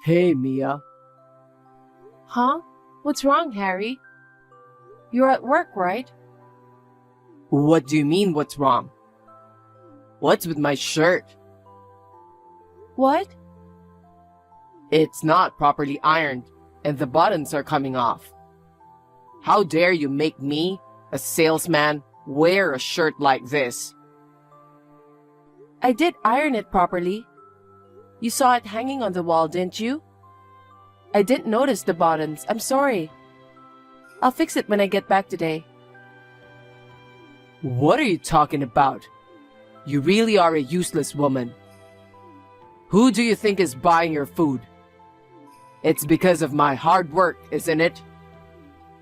Hey, Mia. Huh? What's wrong, Harry? You're at work, right? What do you mean, what's wrong? What's with my shirt? What? It's not properly ironed, and the buttons are coming off. How dare you make me, a salesman, wear a shirt like this? I did iron it properly. You saw it hanging on the wall, didn't you? I didn't notice the buttons. I'm sorry. I'll fix it when I get back today. What are you talking about? You really are a useless woman. Who do you think is buying your food? It's because of my hard work, isn't it?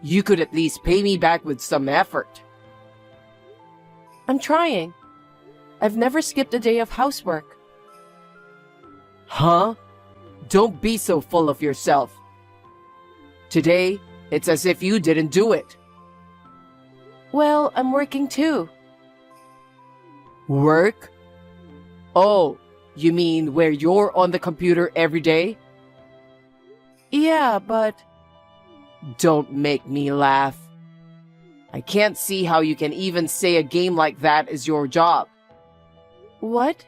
You could at least pay me back with some effort. I'm trying. I've never skipped a day of housework. Huh? Don't be so full of yourself. Today, it's as if you didn't do it. Well, I'm working too. Work? Oh, you mean where you're on the computer every day? Yeah, but... Don't make me laugh. I can't see how you can even say a game like that is your job. What?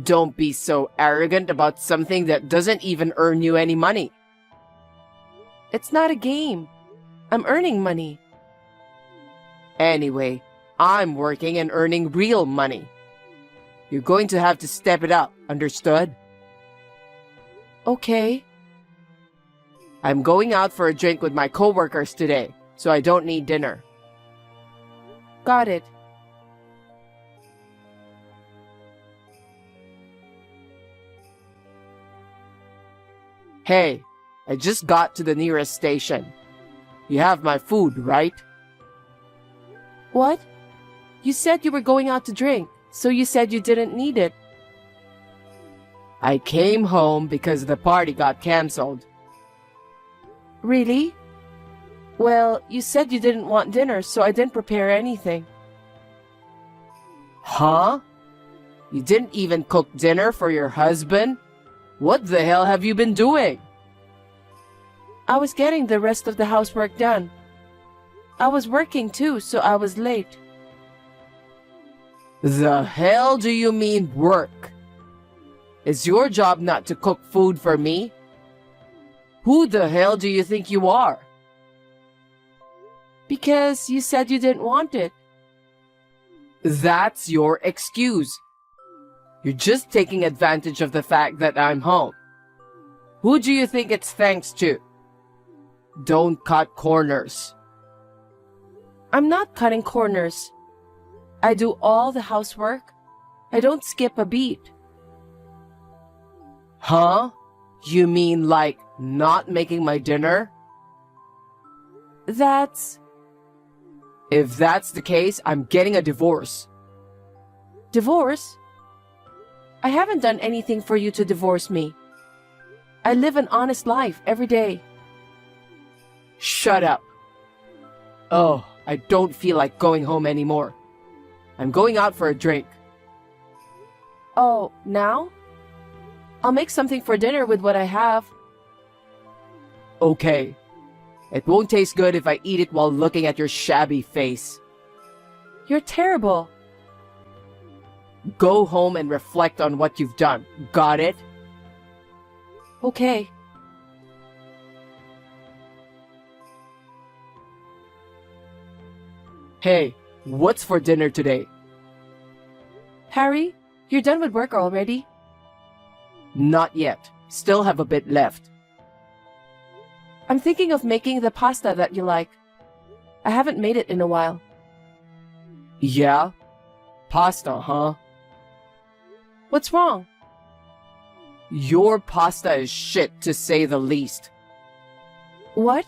Don't be so arrogant about something that doesn't even earn you any money. It's not a game. I'm earning money. Anyway, I'm working and earning real money. You're going to have to step it up, understood? Okay. I'm going out for a drink with my coworkers today, so I don't need dinner. Got it. Hey, I just got to the nearest station. You have my food, right? What? You said you were going out to drink, so you said you didn't need it. I came home because the party got canceled. Really? Well, you said you didn't want dinner, so I didn't prepare anything. Huh? You didn't even cook dinner for your husband? What the hell have you been doing? I was getting the rest of the housework done. I was working too, so I was late. The hell do you mean work? Is your job not to cook food for me? Who the hell do you think you are? Because you said you didn't want it. That's your excuse. You're just taking advantage of the fact that I'm home. Who do you think it's thanks to? Don't cut corners. I'm not cutting corners. I do all the housework. I don't skip a beat. Huh? You mean like not making my dinner? That's... If that's the case, I'm getting a divorce. Divorce? I haven't done anything for you to divorce me. I live an honest life every day. Shut up. Oh, I don't feel like going home anymore. I'm going out for a drink. Oh, now? I'll make something for dinner with what I have. Okay. It won't taste good if I eat it while looking at your shabby face. You're terrible. Go home and reflect on what you've done. Got it? Okay. Hey, what's for dinner today? Harry, you're done with work already? Not yet. Still have a bit left. I'm thinking of making the pasta that you like. I haven't made it in a while. Yeah? Pasta, huh? What's wrong? Your pasta is shit, to say the least. What?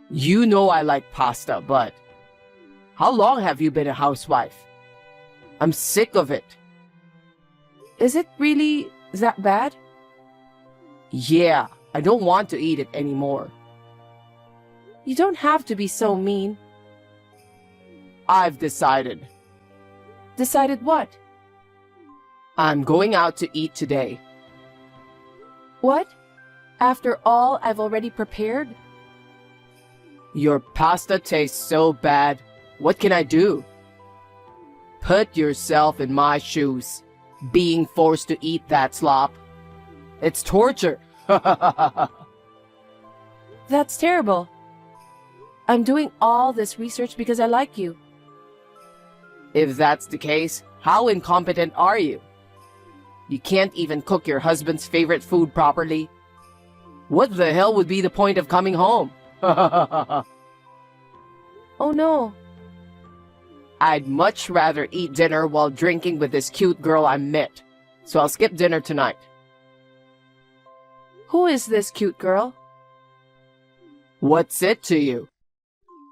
You know I like pasta, but... How long have you been a housewife? I'm sick of it. Is it really that bad? Yeah, I don't want to eat it anymore. You don't have to be so mean. I've decided. Decided what? I'm going out to eat today. What? After all I've already prepared? Your pasta tastes so bad. What can I do? Put yourself in my shoes. Being forced to eat that slop. It's torture. That's terrible. I'm doing all this research because I like you. If that's the case, how incompetent are you? You can't even cook your husband's favorite food properly. What the hell would be the point of coming home? Oh no. I'd much rather eat dinner while drinking with this cute girl I met. So I'll skip dinner tonight. Who is this cute girl? What's it to you?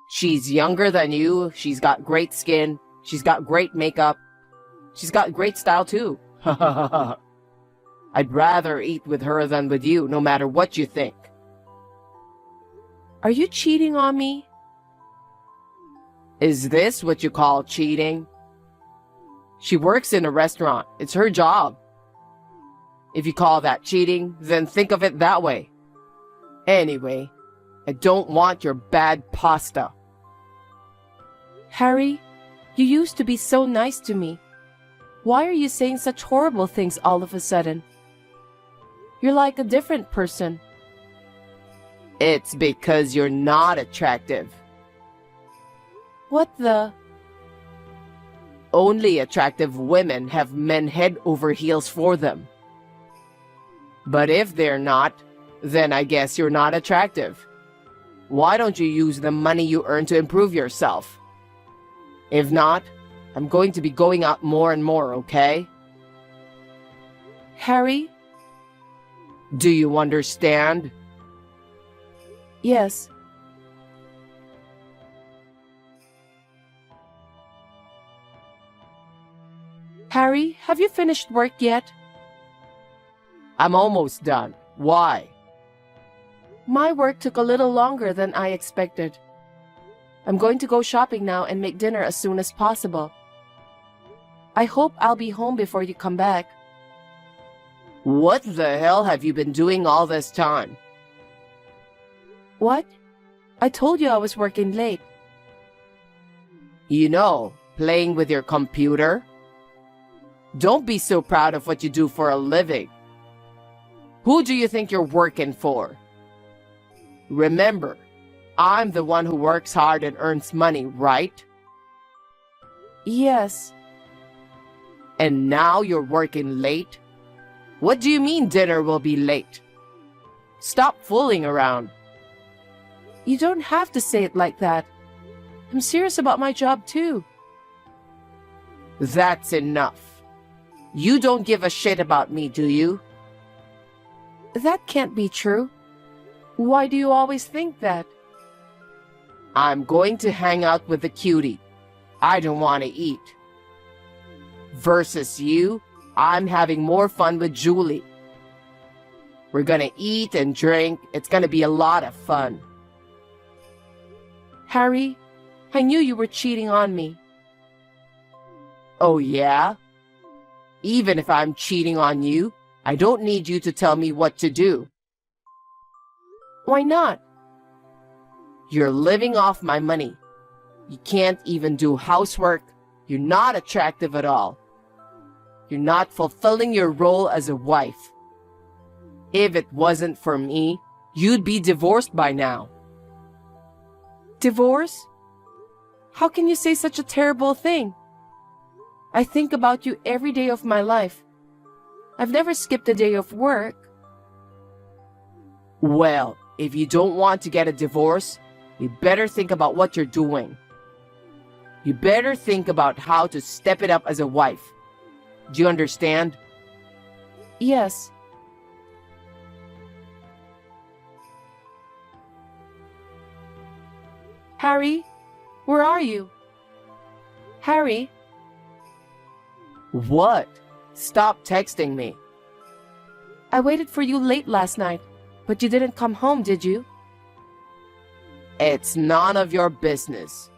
She's younger than you, she's got great skin, she's got great makeup, she's got great style too. I'd rather eat with her than with you, no matter what you think. Are you cheating on me? Is this what you call cheating? She works in a restaurant. It's her job. If you call that cheating, then think of it that way. Anyway, I don't want your bad pasta. Harry, you used to be so nice to me. Why are you saying such horrible things all of a sudden? You're like a different person. It's because you're not attractive. What the? Only attractive women have men head over heels for them. But if they're not, then I guess you're not attractive. Why don't you use the money you earn to improve yourself? If not, I'm going to be going out more and more, okay? Harry? Do you understand? Yes. Harry, have you finished work yet? I'm almost done. Why? My work took a little longer than I expected. I'm going to go shopping now and make dinner as soon as possible. I hope I'll be home before you come back. What the hell have you been doing all this time? What? I told you I was working late. You know, playing with your computer? Don't be so proud of what you do for a living. Who do you think you're working for? Remember, I'm the one who works hard and earns money, right? Yes. And now you're working late? What do you mean dinner will be late? Stop fooling around. You don't have to say it like that. I'm serious about my job too. That's enough. You don't give a shit about me, do you? That can't be true. Why do you always think that? I'm going to hang out with the cutie. I don't want to eat. Versus you, I'm having more fun with Julie. We're gonna eat and drink. It's gonna be a lot of fun. Harry, I knew you were cheating on me. Oh yeah? Even if I'm cheating on you, I don't need you to tell me what to do. Why not? You're living off my money. You can't even do housework. You're not attractive at all. You're not fulfilling your role as a wife. If it wasn't for me, you'd be divorced by now. Divorce? How can you say such a terrible thing? I think about you every day of my life. I've never skipped a day of work. Well, if you don't want to get a divorce, you better think about what you're doing. You better think about how to step it up as a wife. Do you understand? Yes. Harry, where are you? Harry? What? Stop texting me. I waited for you late last night, but you didn't come home, did you? It's none of your business.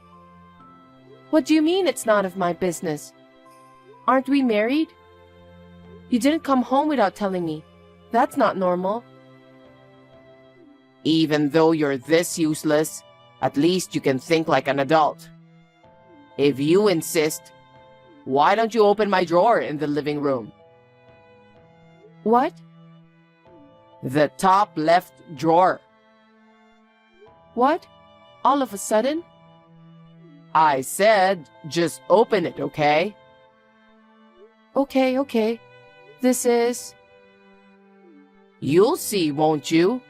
What do you mean it's none of my business? Aren't we married? You didn't come home without telling me. That's not normal. Even though you're this useless, at least you can think like an adult. If you insist, why don't you open my drawer in the living room? What? The top left drawer. What? All of a sudden? I said, just open it, okay? Okay. This is... You'll see, won't you?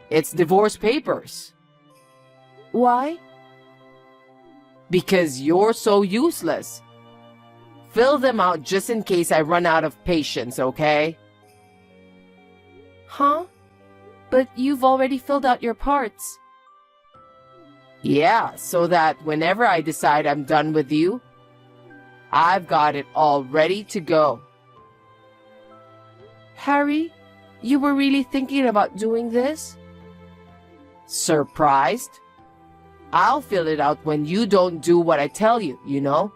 It's divorce papers. Why? Because you're so useless. Fill them out just in case I run out of patience, okay? Huh? But you've already filled out your parts. Yeah, so that whenever I decide I'm done with you, I've got it all ready to go. Harry, you were really thinking about doing this? Surprised? I'll fill it out when you don't do what I tell you, you know?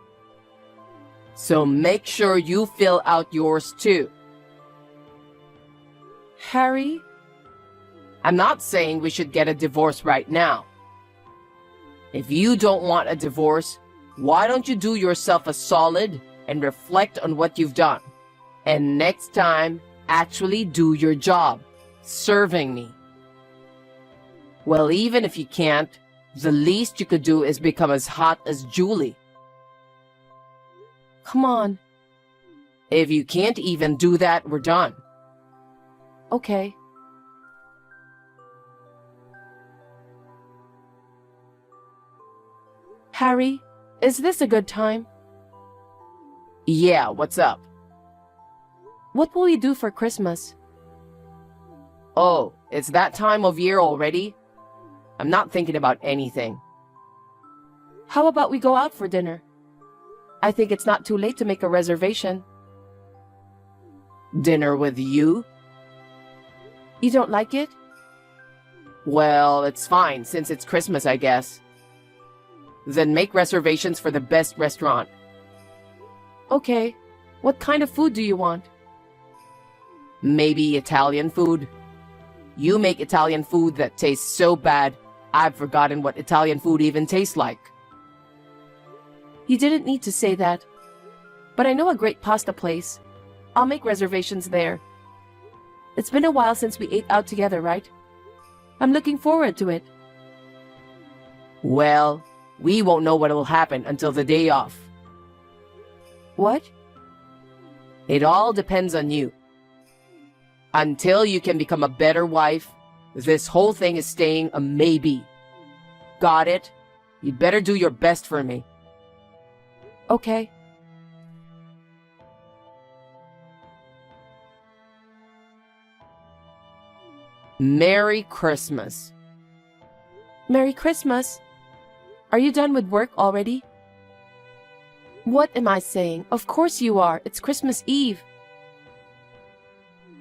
So make sure you fill out yours too. Harry? I'm not saying we should get a divorce right now. If you don't want a divorce, why don't you do yourself a solid and reflect on what you've done? And next time, actually do your job, serving me. Well, even if you can't, the least you could do is become as hot as Julie. Come on. If you can't even do that, we're done. Okay. Harry, is this a good time? Yeah, what's up? What will we do for Christmas? Oh, it's that time of year already? I'm not thinking about anything. How about we go out for dinner? I think it's not too late to make a reservation. Dinner with you? You don't like it? Well, it's fine since it's Christmas, I guess. Then make reservations for the best restaurant. Okay. What kind of food do you want? Maybe Italian food? You make Italian food that tastes so bad, I've forgotten what Italian food even tastes like. You didn't need to say that. But I know a great pasta place. I'll make reservations there. It's been a while since we ate out together, right? I'm looking forward to it. Well, we won't know what will happen until the day off. What? It all depends on you. Until you can become a better wife, this whole thing is staying a maybe. Got it? You'd better do your best for me. Okay. Merry Christmas. Merry Christmas. Are you done with work already? What am I saying? Of course you are. It's Christmas Eve.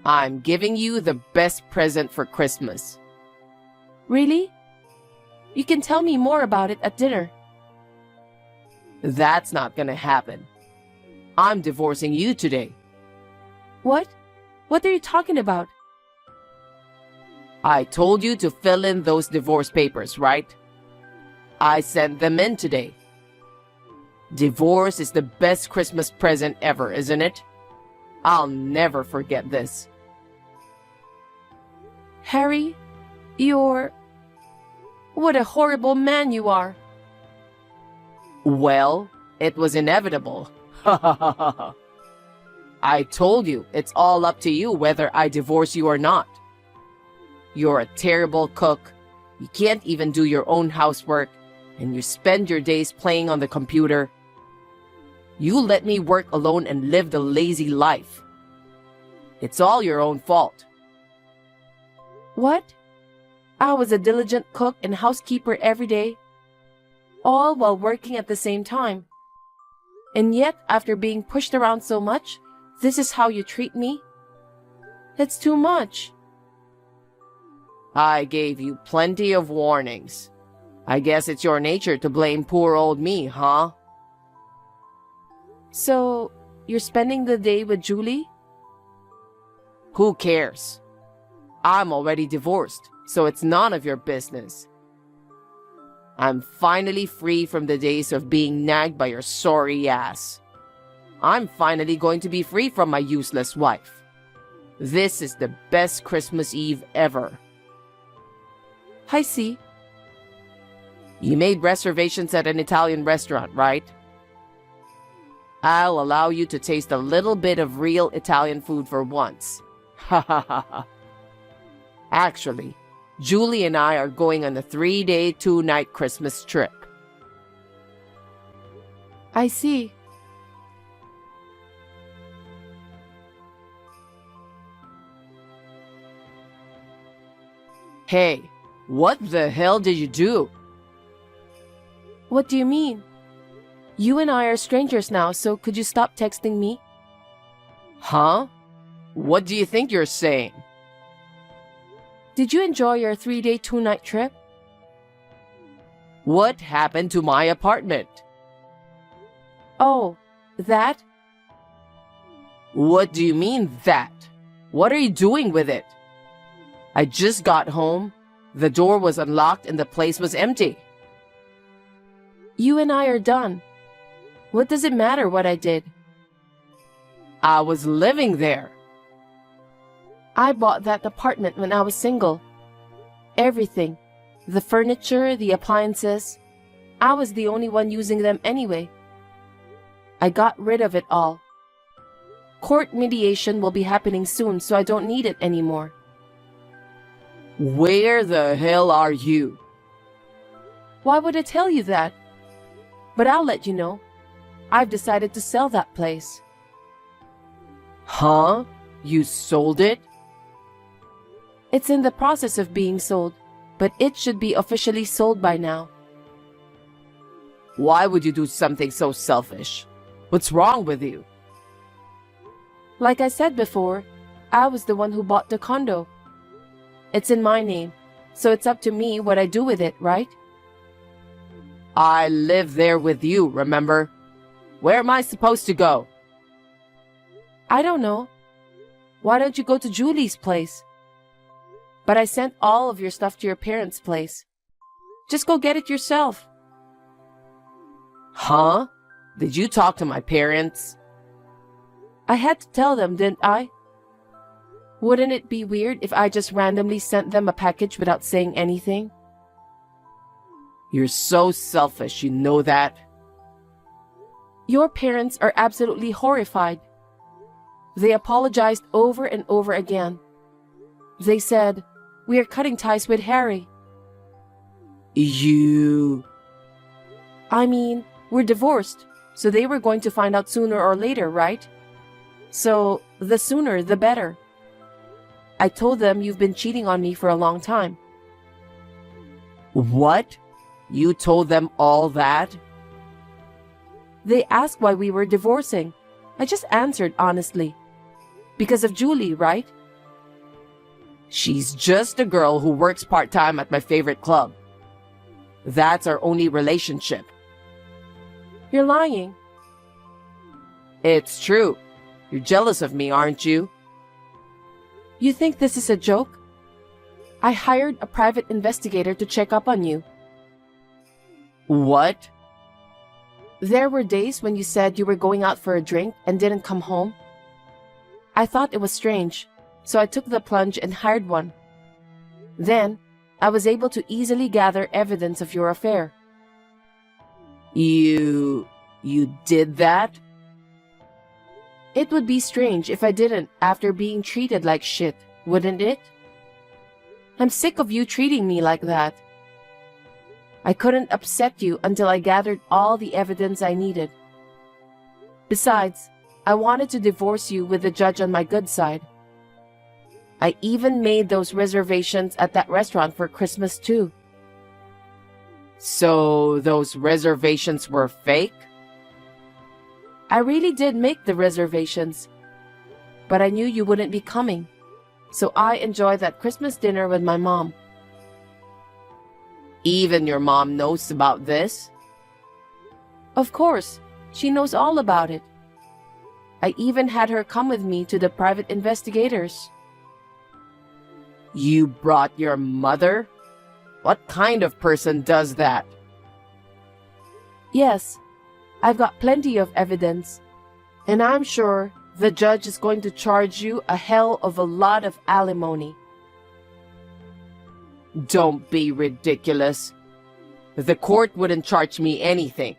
I'm giving you the best present for Christmas. Really? You can tell me more about it at dinner. That's not gonna happen. I'm divorcing you today. What? What are you talking about? I told you to fill in those divorce papers, right? I sent them in today. Divorce is the best Christmas present ever, isn't it? I'll never forget this. Harry, you're... What a horrible man you are. Well, it was inevitable. I told you, it's all up to you whether I divorce you or not. You're a terrible cook. You can't even do your own housework, and you spend your days playing on the computer. You let me work alone and live the lazy life. It's all your own fault. What? I was a diligent cook and housekeeper every day, all while working at the same time. And yet, after being pushed around so much, this is how you treat me? It's too much. I gave you plenty of warnings. I guess it's your nature to blame poor old me, huh? So, you're spending the day with Julie? Who cares? I'm already divorced, so it's none of your business. I'm finally free from the days of being nagged by your sorry ass. I'm finally going to be free from my useless wife. This is the best Christmas Eve ever. I see. You made reservations at an Italian restaurant, right? I'll allow you to taste a little bit of real Italian food for once. Ha ha ha ha. Actually, Julie and I are going on a 3-day, 2-night Christmas trip. I see. Hey, what the hell did you do? What do you mean? You and I are strangers now, so could you stop texting me? Huh? What do you think you're saying? Did you enjoy your 3-day, 2-night trip? What happened to my apartment? Oh, that? What do you mean, that? What are you doing with it? I just got home. The door was unlocked and the place was empty. You and I are done. What does it matter what I did? I was living there. I bought that apartment when I was single. Everything. The furniture, the appliances. I was the only one using them anyway. I got rid of it all. Court mediation will be happening soon, so I don't need it anymore. Where the hell are you? Why would I tell you that? But I'll let you know. I've decided to sell that place. Huh? You sold it? It's in the process of being sold, but it should be officially sold by now. Why would you do something so selfish? What's wrong with you? Like I said before, I was the one who bought the condo. It's in my name, so it's up to me what I do with it, right? I live there with you, remember? Where am I supposed to go? I don't know. Why don't you go to Julie's place? But I sent all of your stuff to your parents' place. Just go get it yourself. Huh? Did you talk to my parents? I had to tell them, didn't I? Wouldn't it be weird if I just randomly sent them a package without saying anything? You're so selfish, you know that? Your parents are absolutely horrified. They apologized over and over again. They said, "We are cutting ties with Harry." I mean, we're divorced, so they were going to find out sooner or later, right? So, the sooner, the better. I told them you've been cheating on me for a long time. What? You told them all that? They asked why we were divorcing. I just answered honestly. Because of Julie, right? She's just a girl who works part-time at my favorite club. That's our only relationship. You're lying. It's true. You're jealous of me, aren't you? You think this is a joke? I hired a private investigator to check up on you. What? There were days when you said you were going out for a drink and didn't come home. I thought it was strange, so I took the plunge and hired one. Then, I was able to easily gather evidence of your affair. You did that? It would be strange if I didn't after being treated like shit, wouldn't it? I'm sick of you treating me like that. I couldn't upset you until I gathered all the evidence I needed. Besides, I wanted to divorce you with the judge on my good side. I even made those reservations at that restaurant for Christmas too. So those reservations were fake? I really did make the reservations. But I knew you wouldn't be coming, so I enjoyed that Christmas dinner with my mom. Even your mom knows about this? Of course, she knows all about it. I even had her come with me to the private investigators. You brought your mother? What kind of person does that? Yes, I've got plenty of evidence. And I'm sure the judge is going to charge you a hell of a lot of alimony. Don't be ridiculous. The court wouldn't charge me anything.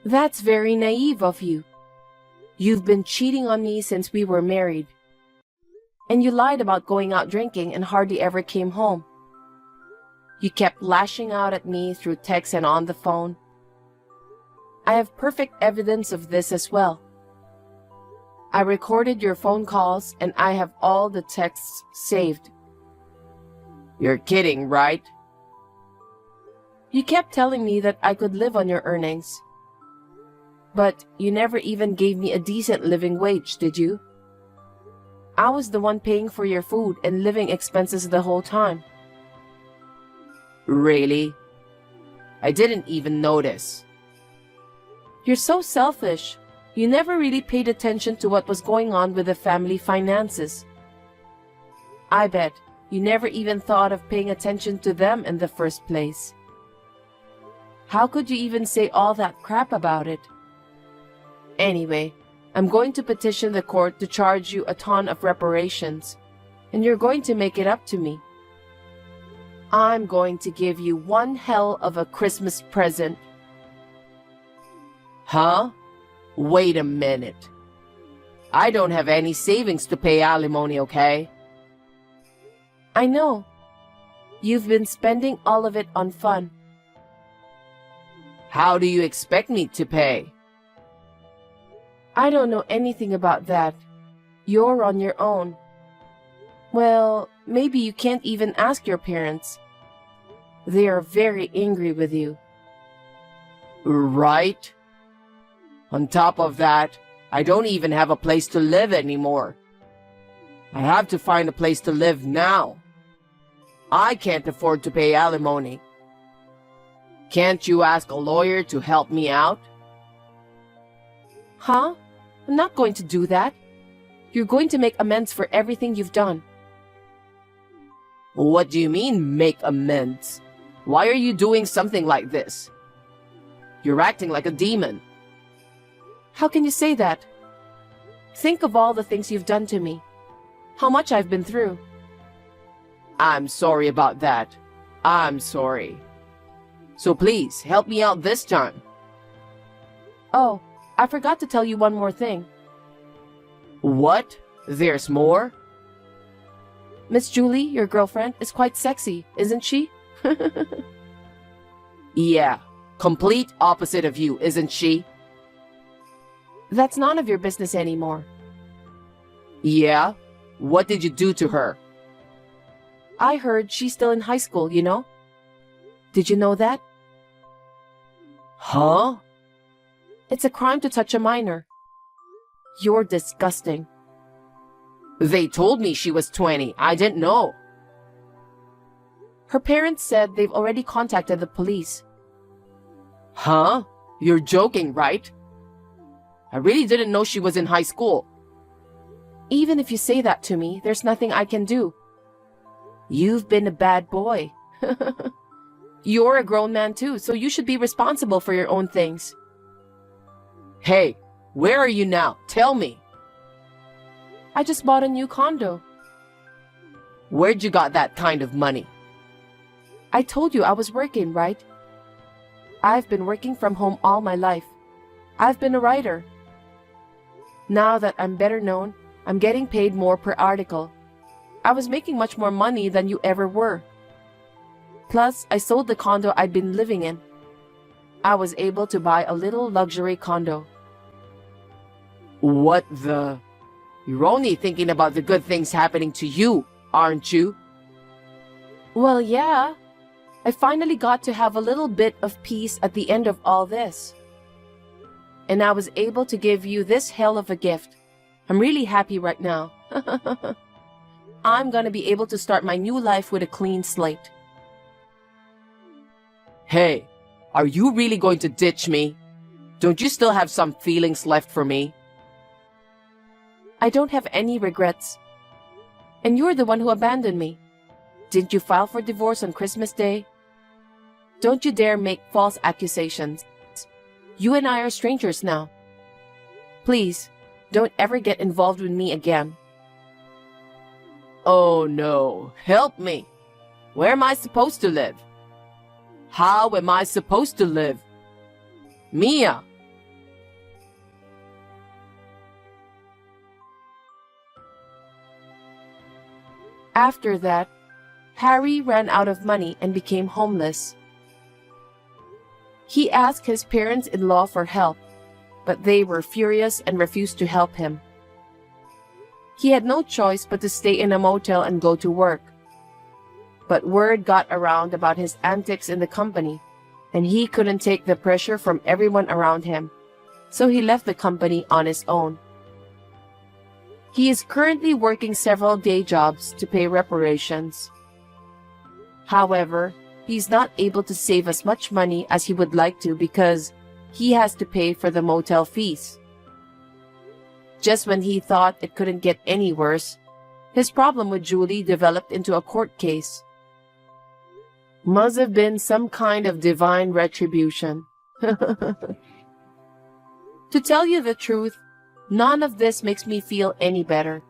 That's very naive of you. You've been cheating on me since we were married. And you lied about going out drinking and hardly ever came home. You kept lashing out at me through text and on the phone. I have perfect evidence of this as well. I recorded your phone calls and I have all the texts saved. You're kidding, right? You kept telling me that I could live on your earnings. But you never even gave me a decent living wage, did you? I was the one paying for your food and living expenses the whole time. Really? I didn't even notice. You're so selfish. You never really paid attention to what was going on with the family finances. I bet you never even thought of paying attention to them in the first place. How could you even say all that crap about it? Anyway, I'm going to petition the court to charge you a ton of reparations, and you're going to make it up to me. I'm going to give you one hell of a Christmas present. Huh? Wait a minute. I don't have any savings to pay alimony, okay? I know. You've been spending all of it on fun. How do you expect me to pay? I don't know anything about that. You're on your own. Well, maybe you can't even ask your parents. They are very angry with you. Right? On top of that, I don't even have a place to live anymore. I have to find a place to live now. I can't afford to pay alimony. Can't you ask a lawyer to help me out? Huh? I'm not going to do that. You're going to make amends for everything you've done. What do you mean, make amends? Why are you doing something like this? You're acting like a demon. How can you say that? Think of all the things you've done to me. How much I've been through. I'm sorry about that. I'm sorry. So please, help me out this time. Oh, I forgot to tell you one more thing. What? There's more? Miss Julie, your girlfriend, is quite sexy, isn't she? Yeah, complete opposite of you, isn't she? That's none of your business anymore. Yeah? What did you do to her? I heard she's still in high school, you know? Did you know that? Huh? It's a crime to touch a minor. You're disgusting. They told me she was 20. I didn't know. Her parents said they've already contacted the police. Huh? You're joking, right? I really didn't know she was in high school. Even if you say that to me, there's nothing I can do. You've been a bad boy. You're a grown man too, so you should be responsible for your own things. Hey, where are you now? Tell me. I just bought a new condo. Where'd you got that kind of money? I told you I was working, right? I've been working from home all my life. I've been a writer. Now that I'm better known, I'm getting paid more per article. I was making much more money than you ever were. Plus, I sold the condo I'd been living in. I was able to buy a little luxury condo. What the? You're only thinking about the good things happening to you, aren't you? Well, yeah. I finally got to have a little bit of peace at the end of all this. And I was able to give you this hell of a gift. I'm really happy right now. I'm gonna be able to start my new life with a clean slate. Hey, are you really going to ditch me? Don't you still have some feelings left for me? I don't have any regrets. And you're the one who abandoned me. Didn't you file for divorce on Christmas Day? Don't you dare make false accusations. You and I are strangers now. Please, don't ever get involved with me again. Oh no, help me. Where am I supposed to live? How am I supposed to live? Mia! After that, Harry ran out of money and became homeless. He asked his parents-in-law for help, but they were furious and refused to help him. He had no choice but to stay in a motel and go to work. But word got around about his antics in the company, and he couldn't take the pressure from everyone around him, so he left the company on his own. He is currently working several day jobs to pay reparations. However, he's not able to save as much money as he would like to because he has to pay for the motel fees. Just when he thought it couldn't get any worse, his problem with Julie developed into a court case. Must have been some kind of divine retribution. To tell you the truth, none of this makes me feel any better.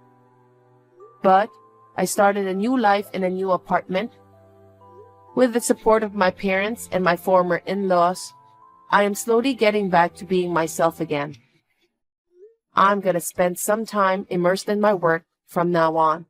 But I started a new life in a new apartment. With the support of my parents and my former in-laws, I am slowly getting back to being myself again. I'm gonna spend some time immersed in my work from now on.